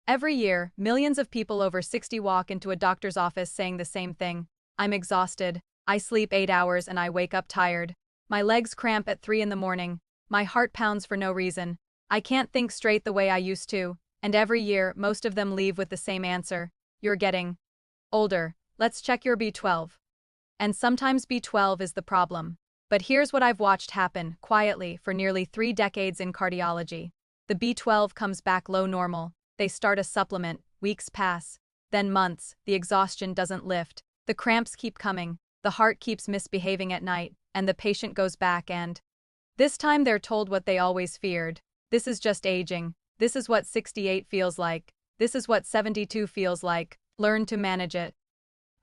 Every year, millions of people over 60 walk into a doctor's office saying the same thing. I'm exhausted. I sleep 8 hours and I wake up tired. My legs cramp at 3 in the morning. My heart pounds for no reason. I can't think straight the way I used to. And every year, most of them leave with the same answer. You're getting older. Let's check your B12. And sometimes B12 is the problem. But here's what I've watched happen, quietly, for nearly 3 decades in cardiology. The B12 comes back low normal. They start a supplement, weeks pass. Then months, the exhaustion doesn't lift. The cramps keep coming. The heart keeps misbehaving at night, and the patient goes back and this time they're told what they always feared. This is just aging. This is what 68 feels like. This is what 72 feels like. Learn to manage it.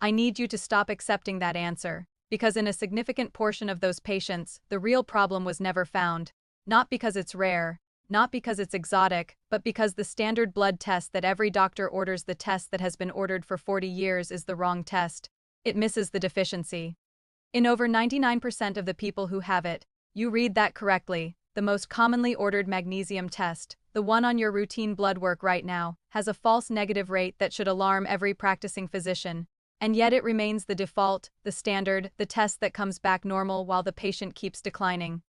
I need you to stop accepting that answer, because in a significant portion of those patients, the real problem was never found. Not because it's rare, not because it's exotic, but because the standard blood test that every doctor orders, the test that has been ordered for 40 years, is the wrong test. It misses the deficiency. In over 99% of the people who have it, you read that correctly, the most commonly ordered magnesium test, the one on your routine blood work right now, has a false negative rate that should alarm every practicing physician. And yet it remains the default, the standard, the test that comes back normal while the patient keeps declining.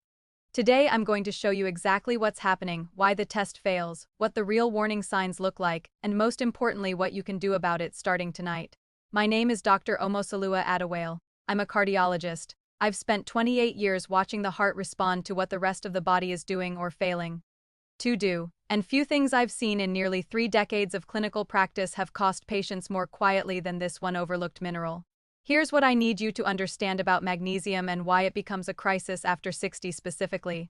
Today I'm going to show you exactly what's happening, why the test fails, what the real warning signs look like, and most importantly what you can do about it starting tonight. My name is Dr. Omosalua Adewale. I'm a cardiologist. I've spent 28 years watching the heart respond to what the rest of the body is doing or failing to do, and few things I've seen in nearly 3 decades of clinical practice have cost patients more quietly than this one overlooked mineral. Here's what I need you to understand about magnesium and why it becomes a crisis after 60 specifically.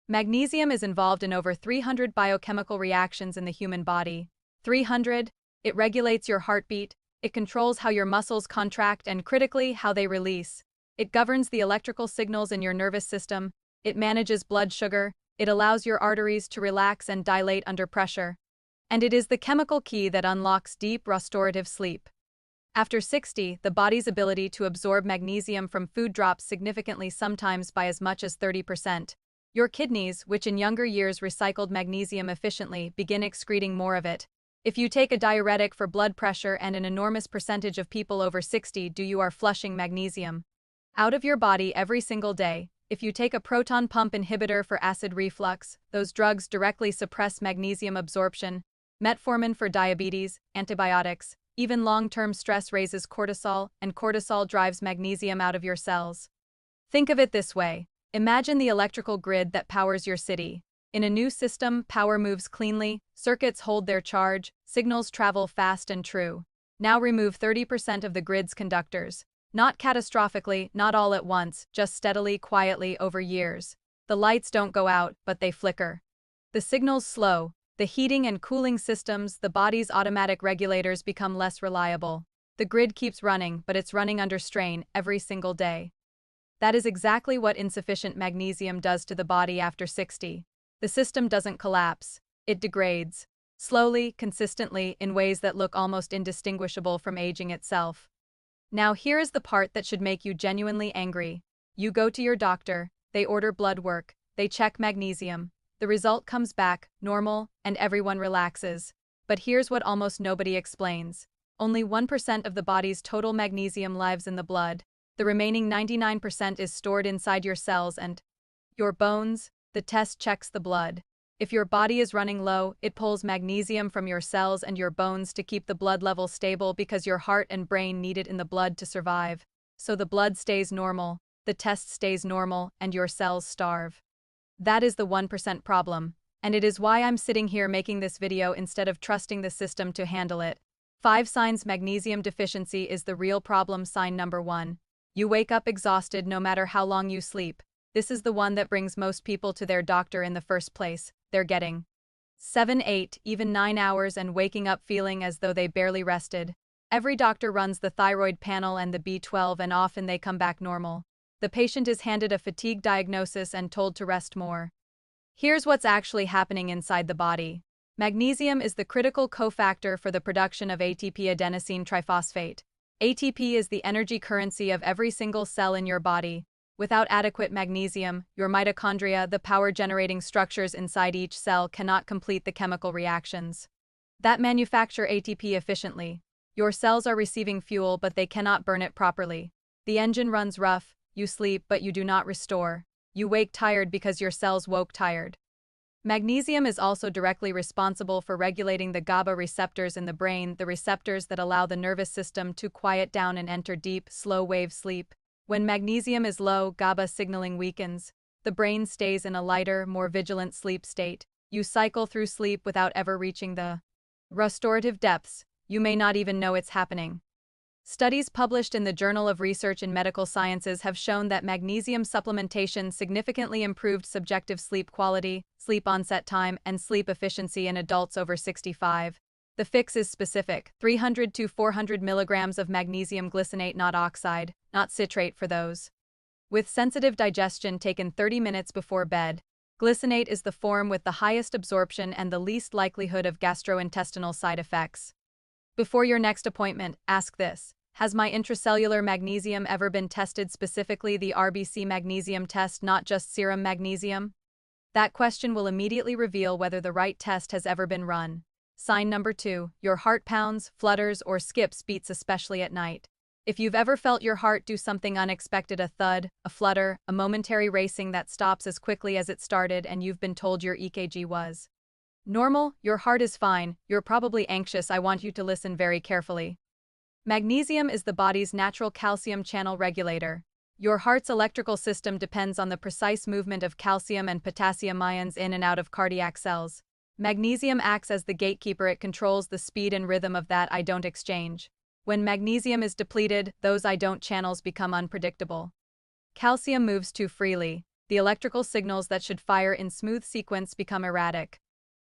Magnesium is involved in over 300 biochemical reactions in the human body. 300? It regulates your heartbeat. It controls how your muscles contract and, critically, how they release. It governs the electrical signals in your nervous system. It manages blood sugar. It allows your arteries to relax and dilate under pressure. And it is the chemical key that unlocks deep, restorative sleep. After 60, the body's ability to absorb magnesium from food drops significantly, sometimes by as much as 30%. Your kidneys, which in younger years recycled magnesium efficiently, begin excreting more of it. If you take a diuretic for blood pressure, and an enormous percentage of people over 60 do, you are flushing magnesium out of your body every single day. If you take a proton pump inhibitor for acid reflux, those drugs directly suppress magnesium absorption. Metformin for diabetes, antibiotics, even long-term stress raises cortisol, and cortisol drives magnesium out of your cells. Think of it this way. Imagine the electrical grid that powers your city. In a new system, power moves cleanly, circuits hold their charge, signals travel fast and true. Now remove 30% of the grid's conductors. Not catastrophically, not all at once, just steadily, quietly, over years. The lights don't go out, but they flicker. The signals slow. The heating and cooling systems, the body's automatic regulators, become less reliable. The grid keeps running, but it's running under strain every single day. That is exactly what insufficient magnesium does to the body after 60. The system doesn't collapse. It degrades. Slowly, consistently, in ways that look almost indistinguishable from aging itself. Now here is the part that should make you genuinely angry. You go to your doctor, they order blood work, they check magnesium. The result comes back, normal, and everyone relaxes. But here's what almost nobody explains. Only 1% of the body's total magnesium lives in the blood. The remaining 99% is stored inside your cells and your bones. The test checks the blood. If your body is running low, it pulls magnesium from your cells and your bones to keep the blood level stable, because your heart and brain need it in the blood to survive. So the blood stays normal, the test stays normal, and your cells starve. That is the 1% problem, and it is why I'm sitting here making this video instead of trusting the system to handle it. 5 signs magnesium deficiency is the real problem. Sign number 1. You wake up exhausted no matter how long you sleep. This is the one that brings most people to their doctor in the first place. They're getting 7, 8, even 9 hours and waking up feeling as though they barely rested. Every doctor runs the thyroid panel and the B12, and often they come back normal. The patient is handed a fatigue diagnosis and told to rest more. Here's what's actually happening inside the body. Magnesium is the critical cofactor for the production of ATP, adenosine triphosphate. ATP is the energy currency of every single cell in your body. Without adequate magnesium, your mitochondria, the power-generating structures inside each cell, cannot complete the chemical reactions. that manufacture ATP efficiently. Your cells are receiving fuel, but they cannot burn it properly. The engine runs rough, you sleep, but you do not restore. You wake tired because your cells woke tired. Magnesium is also directly responsible for regulating the GABA receptors in the brain, the receptors that allow the nervous system to quiet down and enter deep, slow-wave sleep. When magnesium is low, GABA signaling weakens. The brain stays in a lighter, more vigilant sleep state. You cycle through sleep without ever reaching the restorative depths. You may not even know it's happening. Studies published in the Journal of Research in Medical Sciences have shown that magnesium supplementation significantly improved subjective sleep quality, sleep onset time, and sleep efficiency in adults over 65. The fix is specific: 300 to 400 milligrams of magnesium glycinate, not oxide, not citrate for those with sensitive digestion, taken 30 minutes before bed. Glycinate is the form with the highest absorption and the least likelihood of gastrointestinal side effects. Before your next appointment, ask this: has my intracellular magnesium ever been tested, specifically the RBC magnesium test, not just serum magnesium? That question will immediately reveal whether the right test has ever been run. Sign number 2, your heart pounds, flutters, or skips beats, especially at night. If you've ever felt your heart do something unexpected, a thud, a flutter, a momentary racing that stops as quickly as it started, and you've been told your EKG was normal, your heart is fine, you're probably anxious, I want you to listen very carefully. Magnesium is the body's natural calcium channel regulator. Your heart's electrical system depends on the precise movement of calcium and potassium ions in and out of cardiac cells. Magnesium acts as the gatekeeper. It controls the speed and rhythm of that I don't exchange. When magnesium is depleted, those I don't channels become unpredictable. Calcium moves too freely. The electrical signals that should fire in smooth sequence become erratic.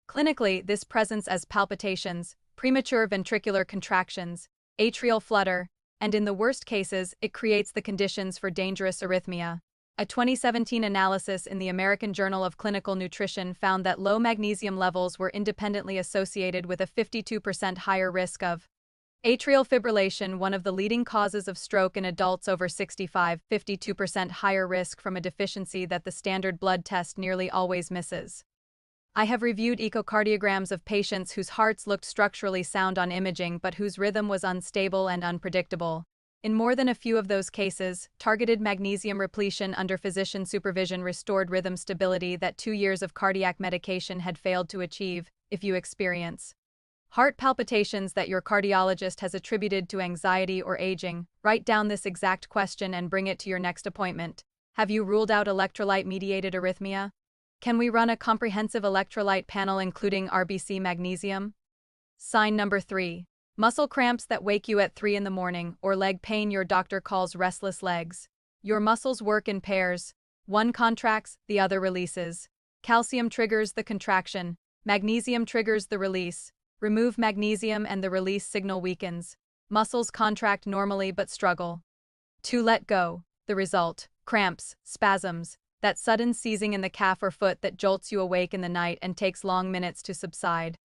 Clinically, this presents as palpitations, premature ventricular contractions, atrial flutter, and in the worst cases, it creates the conditions for dangerous arrhythmia. A 2017 analysis in the American Journal of Clinical Nutrition found that low magnesium levels were independently associated with a 52% higher risk of atrial fibrillation, one of the leading causes of stroke in adults over 65, 52% higher risk from a deficiency that the standard blood test nearly always misses. I have reviewed echocardiograms of patients whose hearts looked structurally sound on imaging but whose rhythm was unstable and unpredictable. In more than a few of those cases, targeted magnesium repletion under physician supervision restored rhythm stability that 2 years of cardiac medication had failed to achieve. If you experience heart palpitations that your cardiologist has attributed to anxiety or aging, write down this exact question and bring it to your next appointment. Have you ruled out electrolyte-mediated arrhythmia? Can we run a comprehensive electrolyte panel including RBC magnesium? Sign number 3. Muscle cramps that wake you at 3 in the morning, or leg pain your doctor calls restless legs. Your muscles work in pairs. One contracts, the other releases. Calcium triggers the contraction. Magnesium triggers the release. Remove magnesium and the release signal weakens. Muscles contract normally but struggle to let go. The result: cramps, spasms, that sudden seizing in the calf or foot that jolts you awake in the night and takes long minutes to subside.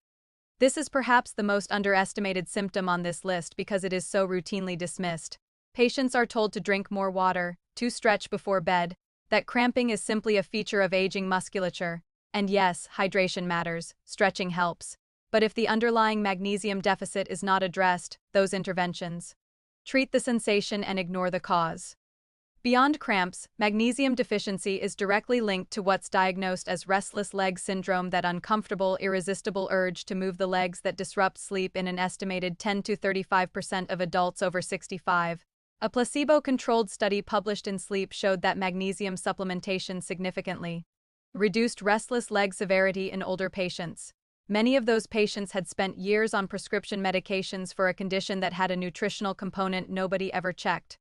This is perhaps the most underestimated symptom on this list because it is so routinely dismissed. Patients are told to drink more water, to stretch before bed, that cramping is simply a feature of aging musculature. And yes, hydration matters, stretching helps. But if the underlying magnesium deficit is not addressed, those interventions treat the sensation and ignore the cause. Beyond cramps, magnesium deficiency is directly linked to what's diagnosed as restless leg syndrome, that uncomfortable, irresistible urge to move the legs that disrupts sleep in an estimated 10 to 35% of adults over 65. A placebo-controlled study published in Sleep showed that magnesium supplementation significantly reduced restless leg severity in older patients. Many of those patients had spent years on prescription medications for a condition that had a nutritional component nobody ever checked.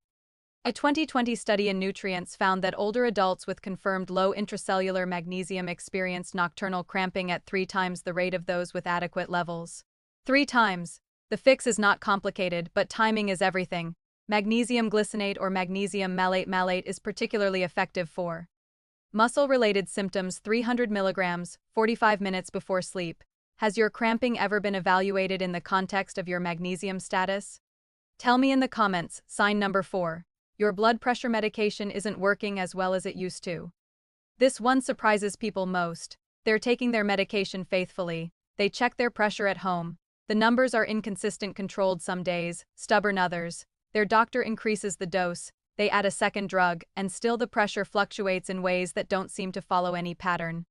A 2020 study in Nutrients found that older adults with confirmed low intracellular magnesium experienced nocturnal cramping at 3 times the rate of those with adequate levels. 3 times. The fix is not complicated, but timing is everything. Magnesium glycinate or magnesium malate is particularly effective for muscle-related symptoms. 300 milligrams, 45 minutes before sleep. Has your cramping ever been evaluated in the context of your magnesium status? Tell me in the comments. Sign number 4. Your blood pressure medication isn't working as well as it used to. This one surprises people most. They're taking their medication faithfully. They check their pressure at home. The numbers are inconsistent, controlled some days, stubborn others. Their doctor increases the dose, they add a second drug, and still the pressure fluctuates in ways that don't seem to follow any pattern.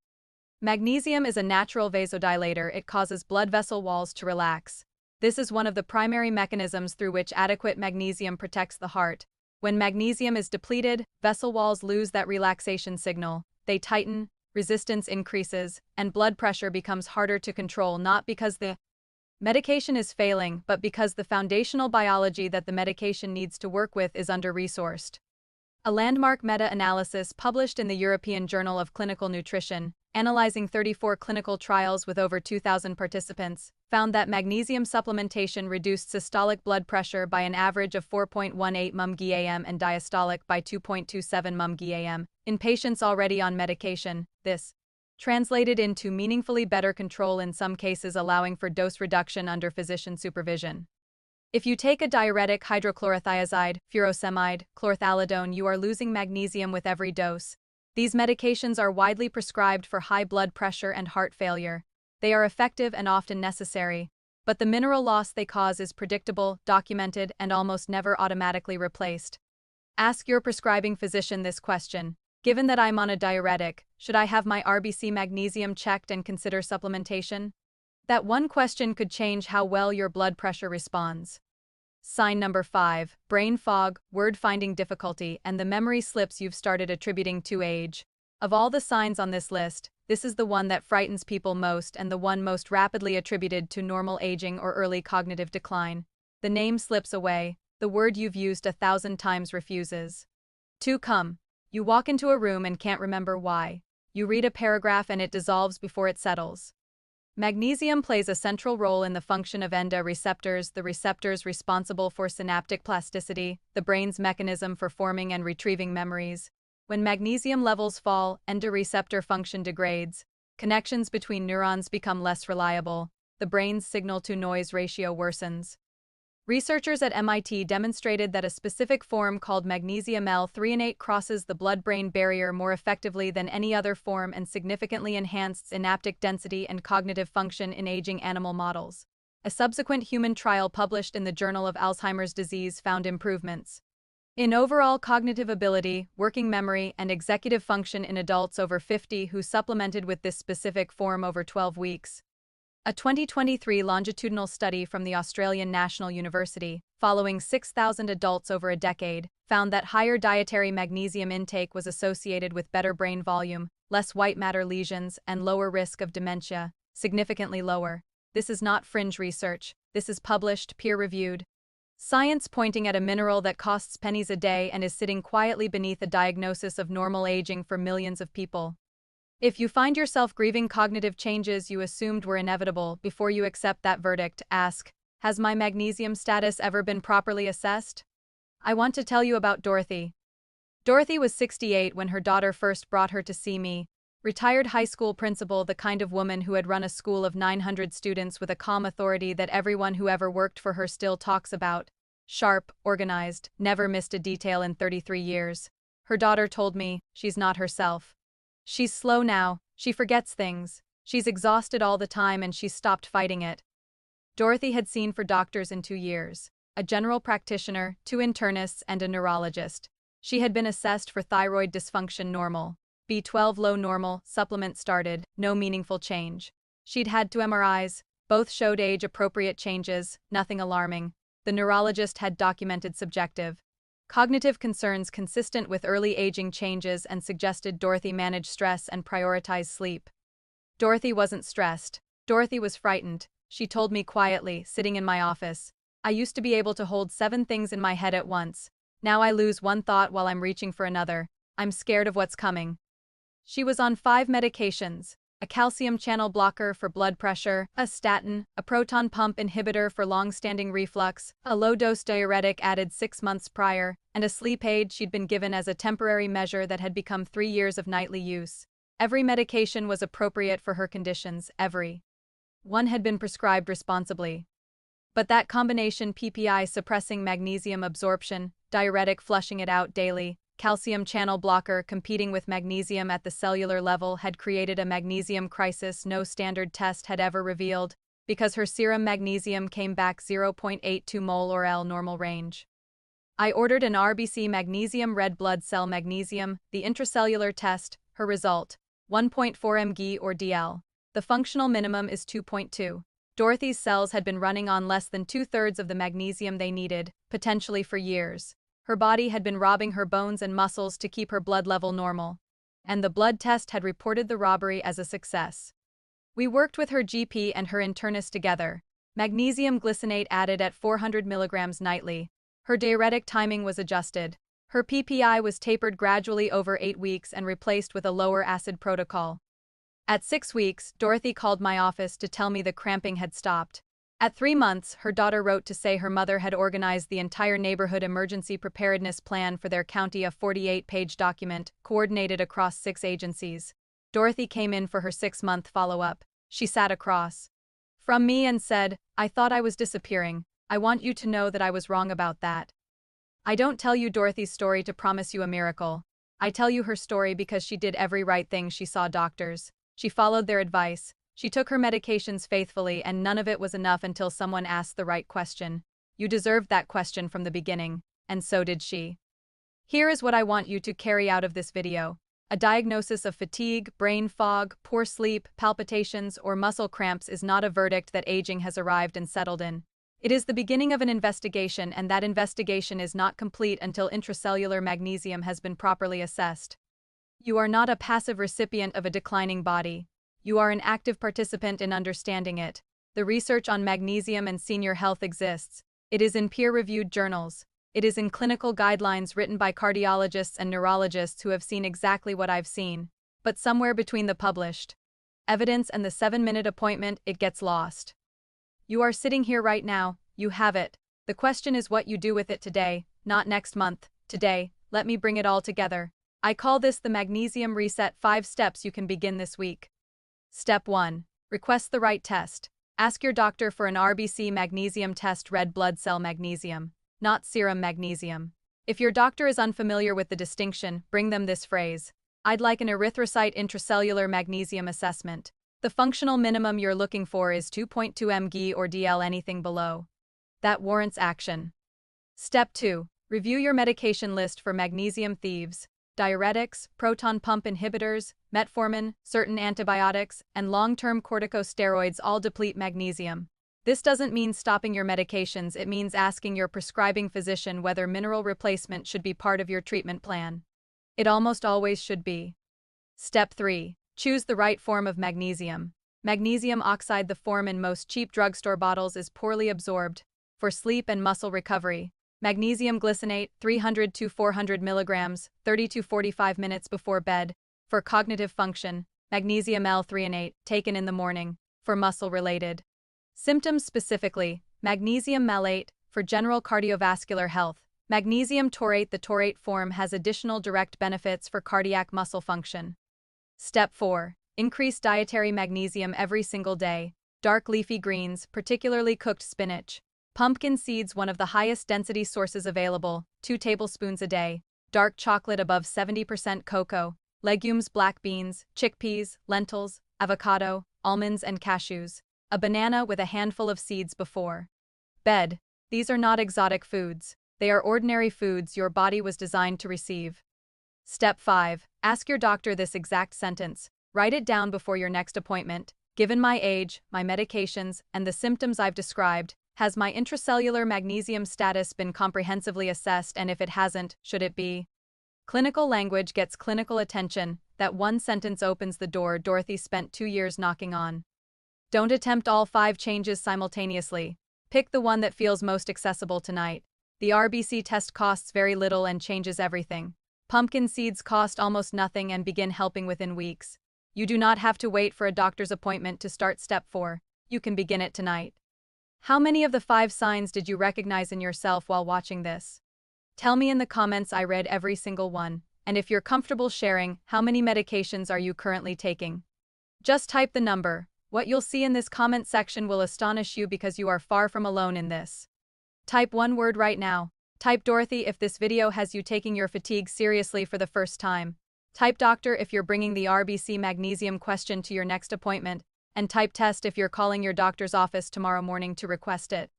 Magnesium is a natural vasodilator. It causes blood vessel walls to relax. This is one of the primary mechanisms through which adequate magnesium protects the heart. When magnesium is depleted, vessel walls lose that relaxation signal. They tighten, resistance increases, and blood pressure becomes harder to control, not because the medication is failing, but because the foundational biology that the medication needs to work with is under-resourced. A landmark meta-analysis published in the European Journal of Clinical Nutrition, analyzing 34 clinical trials with over 2,000 participants, found that magnesium supplementation reduced systolic blood pressure by an average of 4.18 mmHg and diastolic by 2.27 mmHg in patients already on medication. This translated into meaningfully better control, in some cases allowing for dose reduction under physician supervision. If you take a diuretic hydrochlorothiazide, furosemide, chlorthalidone, you are losing magnesium with every dose. These medications are widely prescribed for high blood pressure and heart failure. They are effective and often necessary, but the mineral loss they cause is predictable, documented, and almost never automatically replaced. Ask your prescribing physician this question. Given that I'm on a diuretic, should I have my RBC magnesium checked and consider supplementation? That one question could change how well your blood pressure responds. Sign number 5, brain fog, word-finding difficulty, and the memory slips you've started attributing to age. Of all the signs on this list, this is the one that frightens people most and the one most rapidly attributed to normal aging or early cognitive decline. The name slips away, the word you've used 1,000 times refuses to come. You walk into a room and can't remember why. You read a paragraph and it dissolves before it settles. Magnesium plays a central role in the function of ENDA receptors, the receptors responsible for synaptic plasticity, the brain's mechanism for forming and retrieving memories. When magnesium levels fall, ENDA receptor function degrades. Connections between neurons become less reliable. The brain's signal-to-noise ratio worsens. Researchers at MIT demonstrated that a specific form called magnesium L-threonate crosses the blood-brain barrier more effectively than any other form and significantly enhanced synaptic density and cognitive function in aging animal models. A subsequent human trial published in the Journal of Alzheimer's Disease found improvements in overall cognitive ability, working memory, and executive function in adults over 50 who supplemented with this specific form over 12 weeks. A 2023 longitudinal study from the Australian National University, following 6,000 adults over a decade, found that higher dietary magnesium intake was associated with better brain volume, less white matter lesions, and lower risk of dementia, significantly lower. This is not fringe research. This is published, peer-reviewed science pointing at a mineral that costs pennies a day and is sitting quietly beneath a diagnosis of normal aging for millions of people. If you find yourself grieving cognitive changes you assumed were inevitable before you accept that verdict, ask, has my magnesium status ever been properly assessed? I want to tell you about Dorothy. Dorothy was 68 when her daughter first brought her to see me. Retired high school principal, the kind of woman who had run a school of 900 students with a calm authority that everyone who ever worked for her still talks about. Sharp, organized, never missed a detail in 33 years. Her daughter told me, she's not herself. She's slow now, she forgets things, she's exhausted all the time and she's stopped fighting it. Dorothy had seen 4 doctors in 2 years, a general practitioner, 2 internists, and a neurologist. She had been assessed for thyroid dysfunction normal, B12 low normal, supplement started, no meaningful change. She'd had 2 MRIs, both showed age-appropriate changes, nothing alarming. The neurologist had documented subjective cognitive concerns consistent with early aging changes and suggested Dorothy manage stress and prioritize sleep. Dorothy wasn't stressed. Dorothy was frightened. She told me quietly, sitting in my office. I used to be able to hold 7 things in my head at once. Now I lose one thought while I'm reaching for another. I'm scared of what's coming. She was on 5 medications. A calcium channel blocker for blood pressure, a statin, a proton pump inhibitor for long-standing reflux, a low-dose diuretic added 6 months prior, and a sleep aid she'd been given as a temporary measure that had become 3 years of nightly use. Every medication was appropriate for her conditions, every one had been prescribed responsibly. But that combination, PPI suppressing magnesium absorption, diuretic flushing it out daily, calcium channel blocker competing with magnesium at the cellular level, had created a magnesium crisis no standard test had ever revealed. because her serum magnesium came back 0.82 mol or L normal range. I ordered an RBC magnesium red blood cell magnesium, the intracellular test, her result, 1.4 mg or DL. The functional minimum is 2.2. Dorothy's cells had been running on less than 2/3 of the magnesium they needed, potentially for years. Her body had been robbing her bones and muscles to keep her blood level normal. And the blood test had reported the robbery as a success. We worked with her GP and her internist together. Magnesium glycinate added at 400 mg nightly. Her diuretic timing was adjusted. Her PPI was tapered gradually over 8 weeks and replaced with a lower acid protocol. At 6 weeks, Dorothy called my office to tell me the cramping had stopped. At 3 months, her daughter wrote to say her mother had organized the entire neighborhood emergency preparedness plan for their county, a 48-page document, coordinated across 6 agencies. Dorothy came in for her 6-month follow-up. She sat across from me and said, "I thought I was disappearing. I want you to know that I was wrong about that." I don't tell you Dorothy's story to promise you a miracle. I tell you her story because she did every right thing. She saw doctors. She followed their advice. She took her medications faithfully, and none of it was enough until someone asked the right question. You deserved that question from the beginning, and so did she. Here is what I want you to carry out of this video. A diagnosis of fatigue, brain fog, poor sleep, palpitations, or muscle cramps is not a verdict that aging has arrived and settled in. It is the beginning of an investigation, and that investigation is not complete until intracellular magnesium has been properly assessed. You are not a passive recipient of a declining body. You are an active participant in understanding it. The research on magnesium and senior health exists. It is in peer-reviewed journals. It is in clinical guidelines written by cardiologists and neurologists who have seen exactly what I've seen. But somewhere between the published evidence and the 7-minute appointment, it gets lost. You are sitting here right now. You have it. The question is what you do with it today, not next month. Today, let me bring it all together. I call this the Magnesium Reset 5 steps you can begin this week. Step 1. Request the right test. Ask your doctor for an RBC magnesium test, red blood cell magnesium, not serum magnesium. If your doctor is unfamiliar with the distinction, bring them this phrase: "I'd like an erythrocyte intracellular magnesium assessment." The functional minimum you're looking for is 2.2 mg or DL, anything below that warrants action. Step 2. Review your medication list for magnesium thieves. Diuretics, proton pump inhibitors, metformin, certain antibiotics, and long-term corticosteroids all deplete magnesium. This doesn't mean stopping your medications, it means asking your prescribing physician whether mineral replacement should be part of your treatment plan. It almost always should be. Step 3. Choose the right form of magnesium. Magnesium oxide, the form in most cheap drugstore bottles, is poorly absorbed. For sleep and muscle recovery, magnesium glycinate, 300 to 400 mg, 30 to 45 minutes before bed. For cognitive function, magnesium L-threonate, taken in the morning. For muscle-related symptoms specifically, magnesium malate. For general cardiovascular health, magnesium taurate. The taurate form has additional direct benefits for cardiac muscle function. Step 4. Increase dietary magnesium every single day. Dark leafy greens, particularly cooked spinach. Pumpkin seeds, one of the highest density sources available, 2 tablespoons a day. Dark chocolate above 70% cocoa. Legumes, black beans, chickpeas, lentils, avocado, almonds, and cashews. A banana with a handful of seeds before bed. These are not exotic foods. They are ordinary foods your body was designed to receive. Step 5. Ask your doctor this exact sentence. Write it down before your next appointment. Given my age, my medications, and the symptoms I've described, has my intracellular magnesium status been comprehensively assessed, and if it hasn't, should it be? Clinical language gets clinical attention. That one sentence opens the door Dorothy spent 2 years knocking on. Don't attempt all 5 changes simultaneously. Pick the one that feels most accessible tonight. The RBC test costs very little and changes everything. Pumpkin seeds cost almost nothing and begin helping within weeks. You do not have to wait for a doctor's appointment to start step 4. You can begin it tonight. How many of the 5 signs did you recognize in yourself while watching this? Tell me in the comments. I read every single one. And if you're comfortable sharing, how many medications are you currently taking? Just type the number. What you'll see in this comment section will astonish you because you are far from alone in this. Type one word right now. Type Dorothy if this video has you taking your fatigue seriously for the first time. Type doctor if you're bringing the RBC magnesium question to your next appointment. and type test if you're calling your doctor's office tomorrow morning to request it.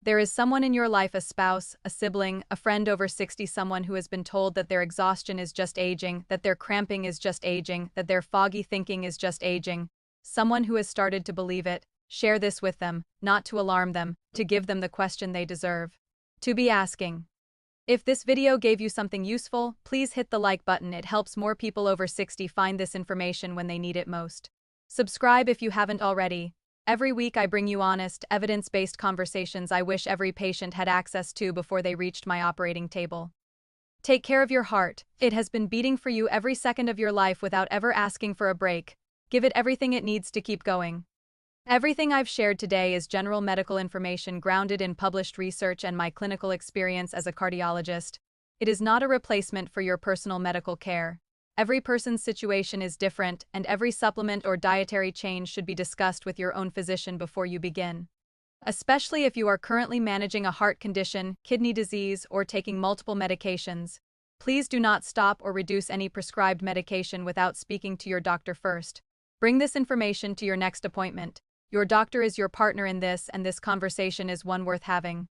There is someone in your life, a spouse, a sibling, a friend over 60, someone who has been told that their exhaustion is just aging, that their cramping is just aging, that their foggy thinking is just aging. Someone who has started to believe it. Share this with them, not to alarm them, to give them the question they deserve. To be asking. If this video gave you something useful, please hit the like button. It helps more people over 60 find this information when they need it most. Subscribe if you haven't already. Every week I bring you honest, evidence-based conversations I wish every patient had access to before they reached my operating table. Take care of your heart. It has been beating for you every second of your life without ever asking for a break. Give it everything it needs to keep going. Everything I've shared today is general medical information grounded in published research and my clinical experience as a cardiologist. It is not a replacement for your personal medical care. Every person's situation is different, and every supplement or dietary change should be discussed with your own physician before you begin. Especially if you are currently managing a heart condition, kidney disease, or taking multiple medications. Please do not stop or reduce any prescribed medication without speaking to your doctor first. Bring this information to your next appointment. Your doctor is your partner in this, and this conversation is one worth having.